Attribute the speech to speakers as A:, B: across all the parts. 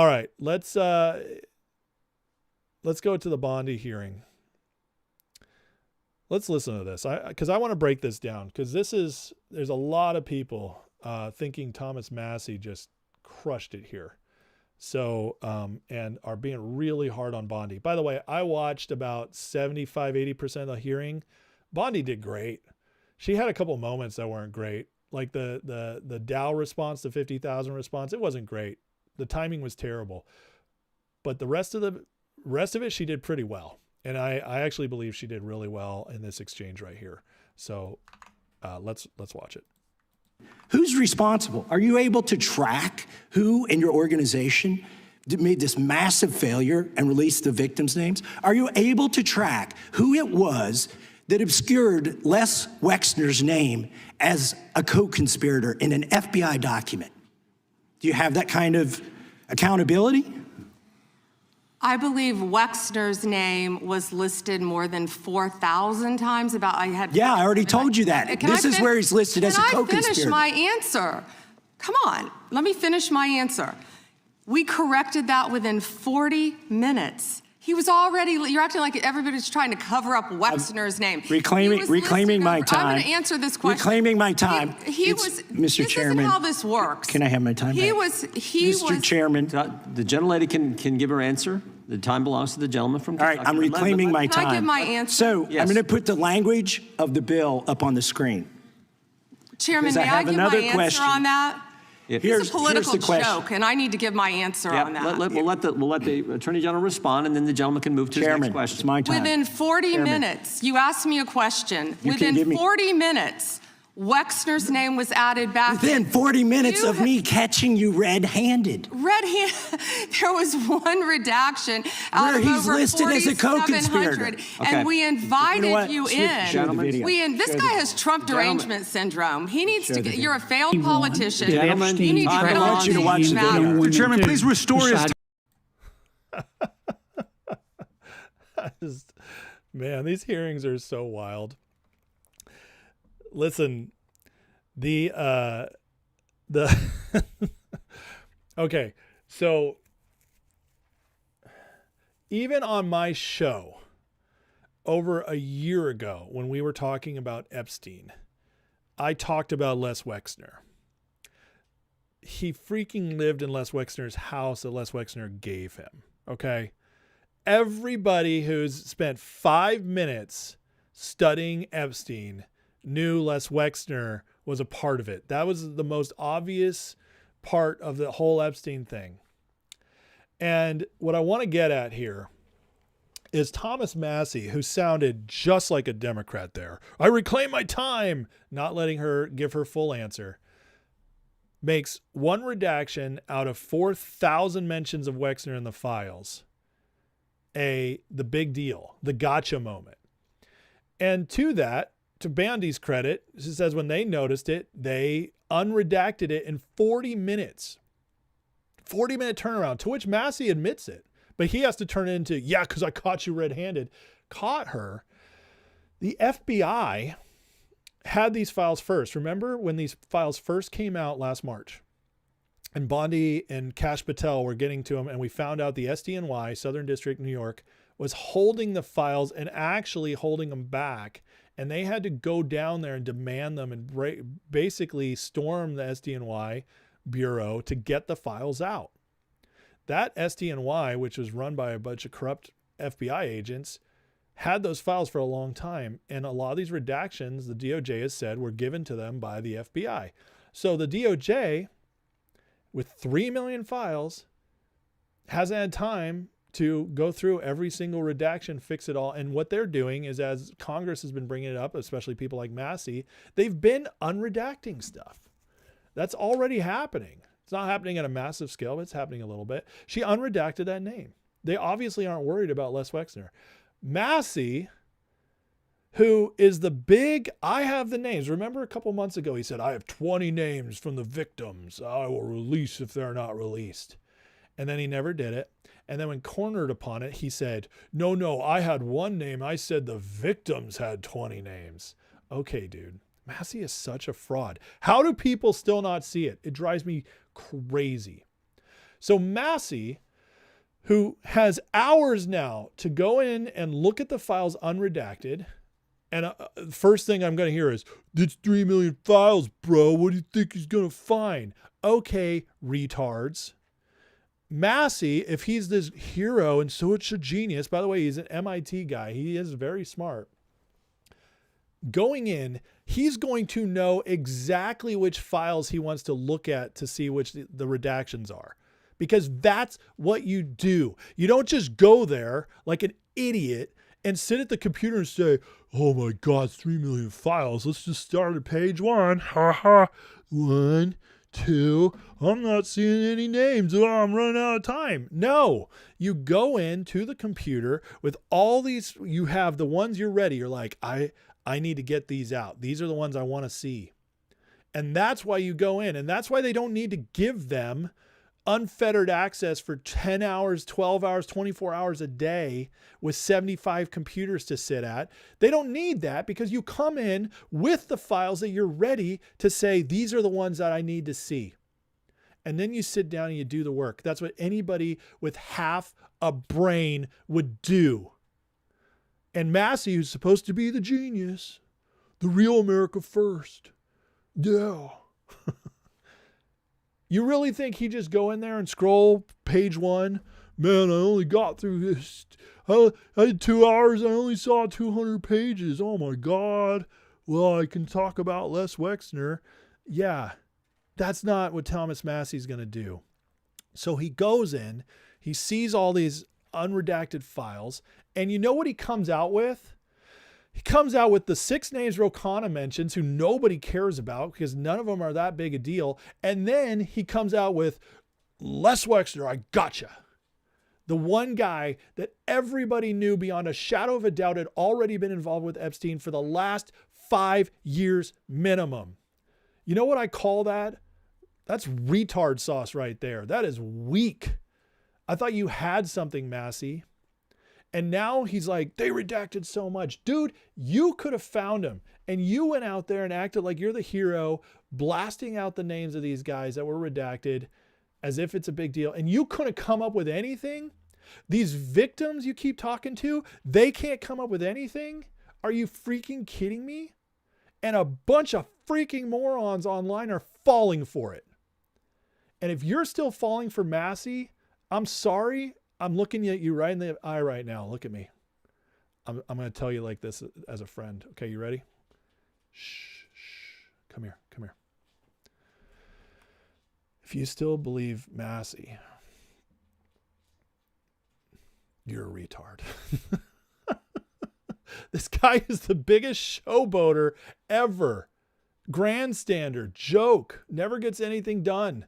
A: All right, let's go to the Bondi hearing. Let's listen to this, because I want to break this down, because there's a lot of people thinking Thomas Massie just crushed it here. So, and are being really hard on Bondi. By the way, I watched about 75-80% of the hearing. Bondi did great. She had a couple moments that weren't great. Like the Dow response, the 50,000 response, it wasn't great. The timing was terrible. But the rest of it, she did pretty well. And I actually believe she did really well in this exchange right here. So let's watch it.
B: Who's responsible? Are you able to track who in your organization made this massive failure and released the victims' names? Are you able to track who it was that obscured Les Wexner's name as a co-conspirator in an FBI document? Do you have that kind of accountability?
C: I believe Wexner's name was listed more than 4,000 times.
B: Yeah, I already told you that. This is where he's listed as a co-conspirator.
C: Can I finish my answer? Come on, let me finish my answer. We corrected that within 40 minutes. He was already, you're acting like everybody's trying to cover up Wexner's name.
B: Reclaiming my time.
C: I'm going to answer this question.
B: Reclaiming my time.
C: Mr. Chairman. This isn't how this works.
B: Can I have my time back? Mr. Chairman.
D: The gentlelady can give her answer. The time belongs to the gentleman from Kentucky.
B: All right, I'm reclaiming my time.
C: Can I give my answer?
B: So yes. I'm going to put the language of the bill up on the screen.
C: Chairman, may I give my answer on that? It's a political joke, and I need to give my answer on that.
D: We'll let the Attorney General respond, and then the gentleman can move to his next question.
B: It's my time.
C: Within 40 minutes, you asked me a question. Within 40 minutes, Wexner's name was added back.
B: Within 40 minutes of me catching you red-handed.
C: There was one redaction out of over 4,700, and we invited you in. This guy has Trump derangement syndrome. He needs to get, you're a failed politician.
D: Gentlemen,
C: you need to
B: I want you to watch the video.
E: Mr. Chairman, please restore his
A: Man, these hearings are so wild. Listen, okay, so even on my show over a year ago, when we were talking about Epstein, I talked about Les Wexner. He freaking lived in Les Wexner's house that Les Wexner gave him. Okay. Everybody who's spent 5 minutes studying Epstein knew Les Wexner was a part of it. That was the most obvious part of the whole Epstein thing. And what I want to get at here is Thomas Massie, who sounded just like a Democrat there. I reclaim my time, not letting her give her full answer, makes one redaction out of 4,000 mentions of Wexner in the files the big deal, the gotcha moment. And to Bondi's credit, it says when they noticed it, they unredacted it in 40 minutes. 40-minute turnaround, to which Massie admits it. But he has to turn it into, yeah, because I caught you red-handed. Caught her. The FBI had these files first. Remember when these files first came out last March? And Bondi and Kash Patel were getting to them, and we found out the SDNY, Southern District, New York, was holding the files and actually holding them back. And they had to go down there and demand them and basically storm the SDNY bureau to get the files out. That SDNY, which was run by a bunch of corrupt FBI agents, had those files for a long time. And a lot of these redactions, the DOJ has said, were given to them by the FBI. So the DOJ, with 3 million files, hasn't had time to go through every single redaction, fix it all. And what they're doing is, as Congress has been bringing it up, especially people like Massie, they've been unredacting stuff. That's already happening. It's not happening at a massive scale, but it's happening a little bit. She unredacted that name. They obviously aren't worried about Les Wexner. Massie, who is the big, I have the names. Remember a couple months ago, he said, I have 20 names from the victims I will release if they're not released. And then he never did it. And then when cornered upon it, he said, no, I had one name. I said the victims had 20 names. Okay, dude. Massie is such a fraud. How do people still not see it? It drives me crazy. So Massie, who has hours now to go in and look at the files unredacted, and first thing I'm going to hear is, "It's 3 million files, bro. What do you think he's going to find?" Okay, retards. Massie, if he's this hero and such a genius, by the way, he's an MIT guy. He is very smart. Going in, he's going to know exactly which files he wants to look at to see which the redactions are. Because that's what you do. You don't just go there like an idiot and sit at the computer and say, "Oh my God, it's 3 million files. Let's just start at page 1. Ha ha. 1, 2. I'm not seeing any names. Oh, I'm running out of time." No, you go into the computer with all these. You have the ones you're ready. You're like, I need to get these out. These are the ones I want to see. And that's why you go in. And that's why they don't need to give them unfettered access for 10 hours, 12 hours, 24 hours a day with 75 computers to sit at. They don't need that because you come in with the files that you're ready to say, these are the ones that I need to see. And then you sit down and you do the work. That's what anybody with half a brain would do. And Massie, who's supposed to be the genius, the real America first. Yeah. You really think he just go in there and scroll page 1? Man, I only got through this. I had 2 hours. I only saw 200 pages. Oh my God. Well, I can talk about Les Wexner. Yeah, that's not what Thomas Massie's going to do. So he goes in, he sees all these unredacted files, and you know what he comes out with? He comes out with the 6 names Khanna mentions who nobody cares about because none of them are that big a deal. And then he comes out with Les Wexner, I gotcha. The one guy that everybody knew beyond a shadow of a doubt had already been involved with Epstein for the last 5 years minimum. You know what I call that? That's retard sauce right there. That is weak. I thought you had something, Massie. And now he's like, they redacted so much. Dude, you could have found him. And you went out there and acted like you're the hero, blasting out the names of these guys that were redacted as if it's a big deal. And you couldn't come up with anything? These victims you keep talking to, they can't come up with anything? Are you freaking kidding me? And a bunch of freaking morons online are falling for it. And if you're still falling for Massie, I'm sorry. I'm looking at you right in the eye right now. Look at me. I'm going to tell you like this as a friend. Okay, you ready? Shh. Come here. If you still believe Massie, you're a retard. This guy is the biggest showboater ever. Grandstander, joke, never gets anything done.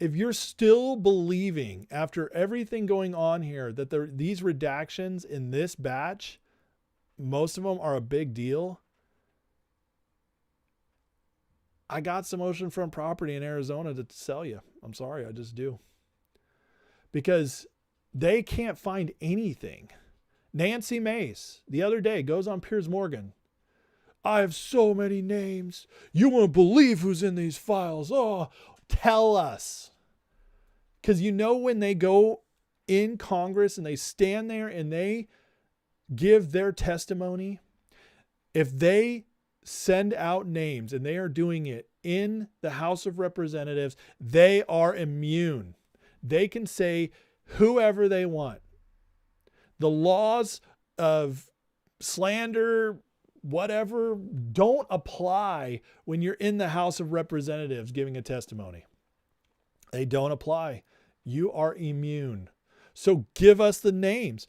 A: If you're still believing after everything going on here that these redactions in this batch, most of them are a big deal, I got some oceanfront property in Arizona to sell you. I'm sorry, I just do. Because they can't find anything. Nancy Mace, the other day, goes on Piers Morgan. I have so many names. You won't believe who's in these files. Oh, tell us. Because you know when they go in Congress and they stand there and they give their testimony, if they send out names and they are doing it in the House of Representatives, they are immune. They can say whoever they want. The laws of slander, whatever, don't apply when you're in the House of Representatives giving a testimony. They don't apply. You are immune. So give us the names.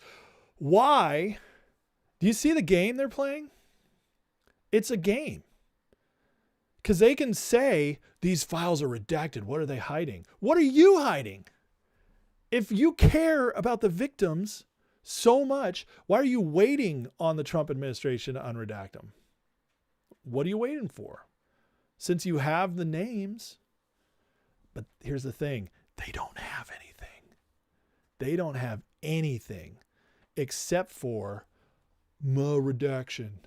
A: Why? Do you see the game they're playing? It's a game. Because they can say these files are redacted. What are they hiding? What are you hiding? If you care about the victims so much, why are you waiting on the Trump administration to unredact them? What are you waiting for? Since you have the names. But here's the thing. They don't have anything. They don't have anything except for my redaction.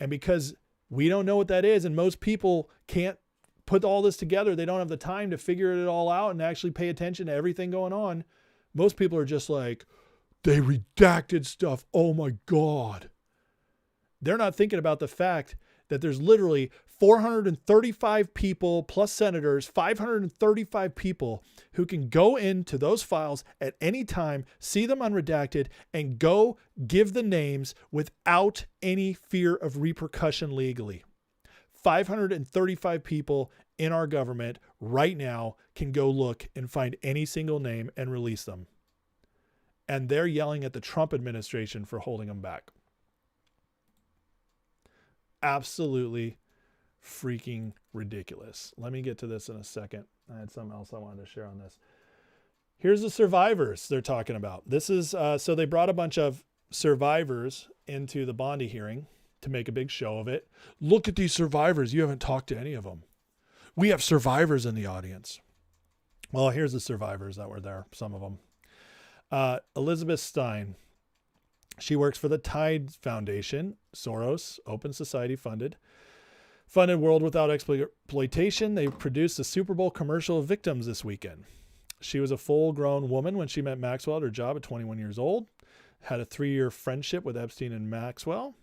A: And because we don't know what that is, and most people can't put all this together. They don't have the time to figure it all out and actually pay attention to everything going on. Most people are just like, they redacted stuff. Oh my God. They're not thinking about the fact that there's literally 435 people plus senators, 535 people who can go into those files at any time, see them unredacted, and go give the names without any fear of repercussion legally. 535 people in our government right now can go look and find any single name and release them. And they're yelling at the Trump administration for holding them back. Absolutely freaking ridiculous. Let me get to this in a second. I had something else I wanted to share on this. Here's the survivors they're talking about. This is, so they brought a bunch of survivors into the Bondi hearing to make a big show of it. Look at these survivors. You haven't talked to any of them. We have survivors in the audience. Well, here's the survivors that were there, some of them. Elizabeth Stein. She works for the Tide Foundation, Soros, Open Society funded World Without Exploitation. They produced a Super Bowl commercial of Victims this weekend. She was a full-grown woman when she met Maxwell at her job at 21 years old, had a 3-year friendship with Epstein and Maxwell.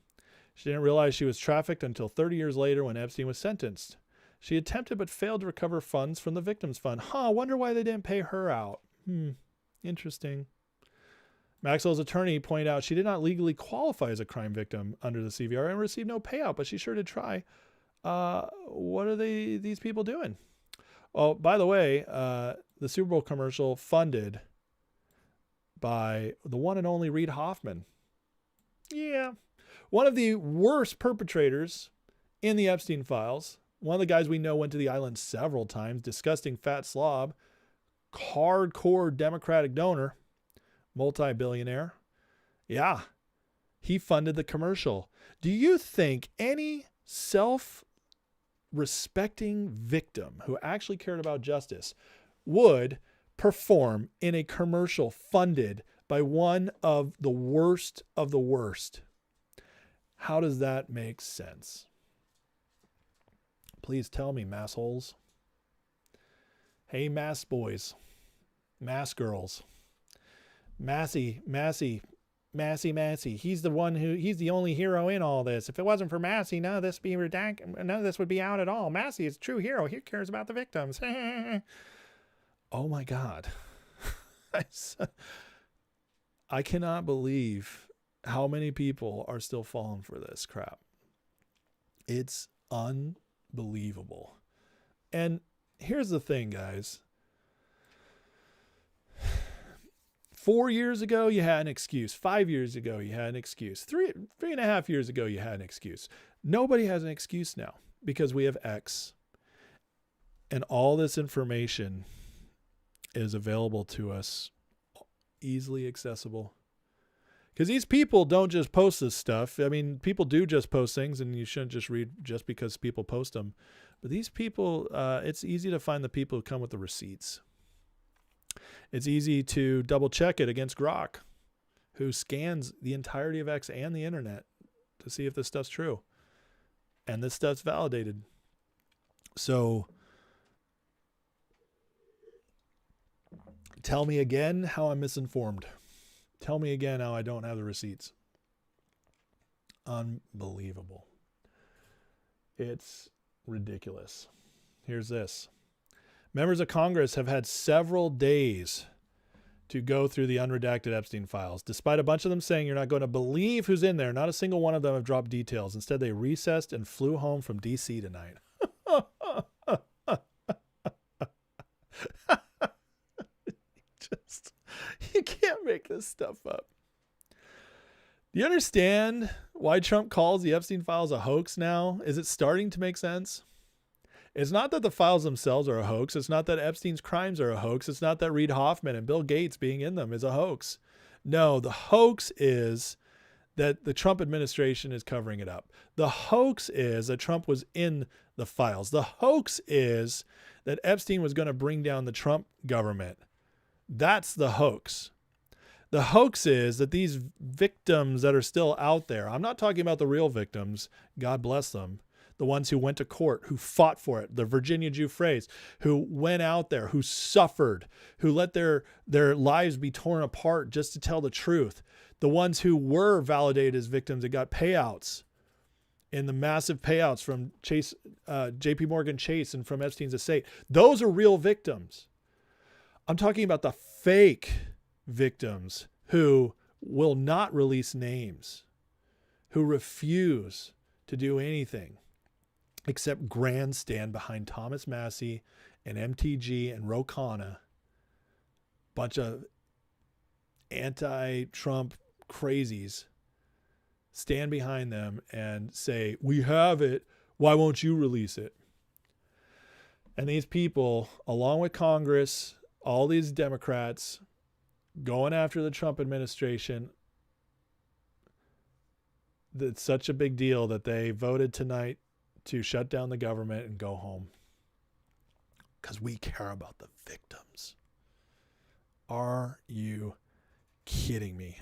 A: She didn't realize she was trafficked until 30 years later when Epstein was sentenced. She attempted but failed to recover funds from the Victims Fund. Wonder why they didn't pay her out. Interesting. Maxwell's attorney pointed out she did not legally qualify as a crime victim under the CVR and received no payout, but she sure did try. What are these people doing? Oh, by the way, the Super Bowl commercial funded by the one and only Reid Hoffman. Yeah. One of the worst perpetrators in the Epstein files. One of the guys we know went to the island several times. Disgusting fat slob. Hardcore Democratic donor. Multi-billionaire. Yeah. He funded the commercial. Do you think any self-respecting victim who actually cared about justice would perform in a commercial funded by one of the worst of the worst? How does that make sense? Please tell me, massholes. Hey, mass boys, mass girls. Massie. He's the only hero in all this. If it wasn't for Massie, none of this would be redacted. None of this would be out at all. Massie is a true hero. He cares about the victims. Oh my God. I cannot believe how many people are still falling for this crap. It's unbelievable. And here's the thing, guys. 4 years ago, you had an excuse. 5 years ago, you had an excuse. 3.5 years ago, you had an excuse. Nobody has an excuse now because we have X. And all this information is available to us, easily accessible. Because these people don't just post this stuff. I mean, people do just post things, and you shouldn't just read just because people post them. But these people, it's easy to find the people who come with the receipts. It's easy to double check it against Grok, who scans the entirety of X and the internet to see if this stuff's true. And this stuff's validated. So tell me again how I'm misinformed. Tell me again how I don't have the receipts. Unbelievable. It's ridiculous. Here's this. Members of Congress have had several days to go through the unredacted Epstein files. Despite a bunch of them saying you're not going to believe who's in there, not a single one of them have dropped details. Instead, they recessed and flew home from D.C. tonight. You can't make this stuff up. Do you understand why Trump calls the Epstein files a hoax now? Is it starting to make sense? It's not that the files themselves are a hoax. It's not that Epstein's crimes are a hoax. It's not that Reid Hoffman and Bill Gates being in them is a hoax. No, the hoax is that the Trump administration is covering it up. The hoax is that Trump was in the files. The hoax is that Epstein was going to bring down the Trump government. That's the hoax. The hoax is that these victims that are still out there, I'm not talking about the real victims, God bless them. the ones who went to court, who fought for it, the Virginia Jew phrase, who went out there, who suffered, who let their lives be torn apart just to tell the truth, the ones who were validated as victims and got payouts in the massive payouts from JP Morgan Chase and from Epstein's estate. Those are real victims. I'm talking about the fake victims who will not release names, who refuse to do anything except grandstand behind Thomas Massie and MTG and Khanna, bunch of anti-Trump crazies, stand behind them and say, we have it, why won't you release it? And these people, along with Congress, all these Democrats going after the Trump administration, it's such a big deal that they voted tonight to shut down the government and go home. Because we care about the victims. Are you kidding me?